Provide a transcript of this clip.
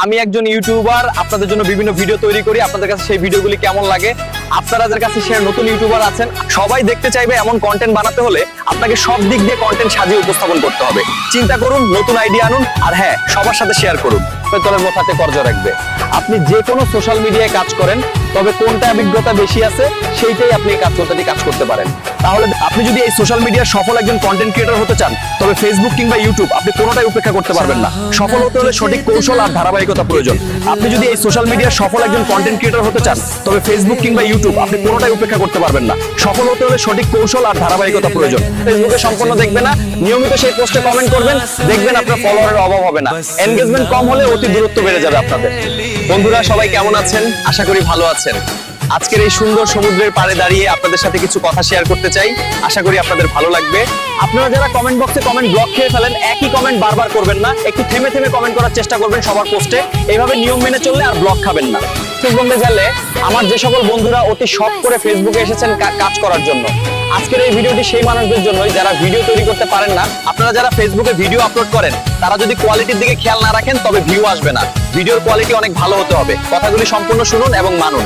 আমি একজন ইউটিউবার, আপনাদের জন্য বিভিন্ন ভিডিও তৈরি করি। আপনাদের কাছে সেই ভিডিওগুলি কেমন লাগে, আপনাদের কাছে সে নতুন ইউটিউবার আছেন, সবাই দেখতে চাইবে এমন কন্টেন্ট বানাতে হলে আপনাকে সব দিক দিয়ে কন্টেন্ট সাজিয়ে উপস্থাপন করতে হবে। চিন্তা করুন, নতুন আইডিয়া আনুন, আর হ্যাঁ, সবার সাথে শেয়ার করুন। পেতলের মাথাতে কর্জ রাখবে। আপনি যে কোনো সোশ্যাল মিডিয়ায় কাজ করেন, তবে কোনটা অভিজ্ঞতা বেশি আছে সেইটাই আপনি এই কাজ করতে পারেন। তাহলে আপনি যদি এই সোশ্যাল মিডিয়ার সফল একজন কন্টেন্ট ক্রিয়েটর হতে চান, তবে ফেসবুক কিংবা ইউটিউব আপনি কোনোটাই উপেক্ষা করতে পারবেন না। সফল হতে হলে সঠিক কৌশল আর ধারাবাহিকতা প্রয়োজন। আপনি যদি এই সোশ্যাল মিডিয়ার সফল একজন কন্টেন্ট ক্রিয়েটর হতে চান, তবে ফেসবুক কিংবা ইউটিউব আপনি কোনোটাই উপেক্ষা করতে পারবেন না। সফল হতে হলে সঠিক কৌশল আর ধারাবাহিকতা প্রয়োজন। ফেসবুকে সম্পূর্ণ দেখবেন না, নিয়মিত সেই পোস্টে কমেন্ট করবেন, দেখবেন আপনার ফলোয়ারের অভাব হবে না। এনগেজমেন্ট কম হলে অতি দূরত্ব বেড়ে যাবে আপনাদের। বন্ধুরা সবাই কেমন আছেন? আশা করি ভালো আছেন। আজকের এই সুন্দর সমুদ্রের পাড়ে দাঁড়িয়ে আপনাদের সাথে কিছু কথা শেয়ার করতে চাই। আশা করি আপনাদের ভালো লাগবে। আপনারা যারা কমেন্ট বক্সে কমেন্ট ব্লক খেয়ে ফেলেন, একই কমেন্ট বারবার করবেন না, একটু থেমে থেমে কমেন্ট করার চেষ্টা করবেন সবার পোস্টে। এইভাবে নিয়ম মেনে চললে আর ব্লক খাবেন না। ঠিক বলতে গেলে আমার যে সকল বন্ধুরা অতি শখ করে ফেসবুকে এসেছেন কাজ করার জন্য, আজকের এই ভিডিওটি সেই মানুষদের জন্যই যারা ভিডিও তৈরি করতে পারেন না। আপনারা যারা ফেসবুকে ভিডিও আপলোড করেন, তারা যদি কোয়ালিটির দিকে খেয়াল না রাখেন, তবে ভিউ আসবে না। ভিডিওর কোয়ালিটি অনেক ভালো হতে হবে। কথাগুলি সম্পূর্ণ শুনুন এবং মানুন।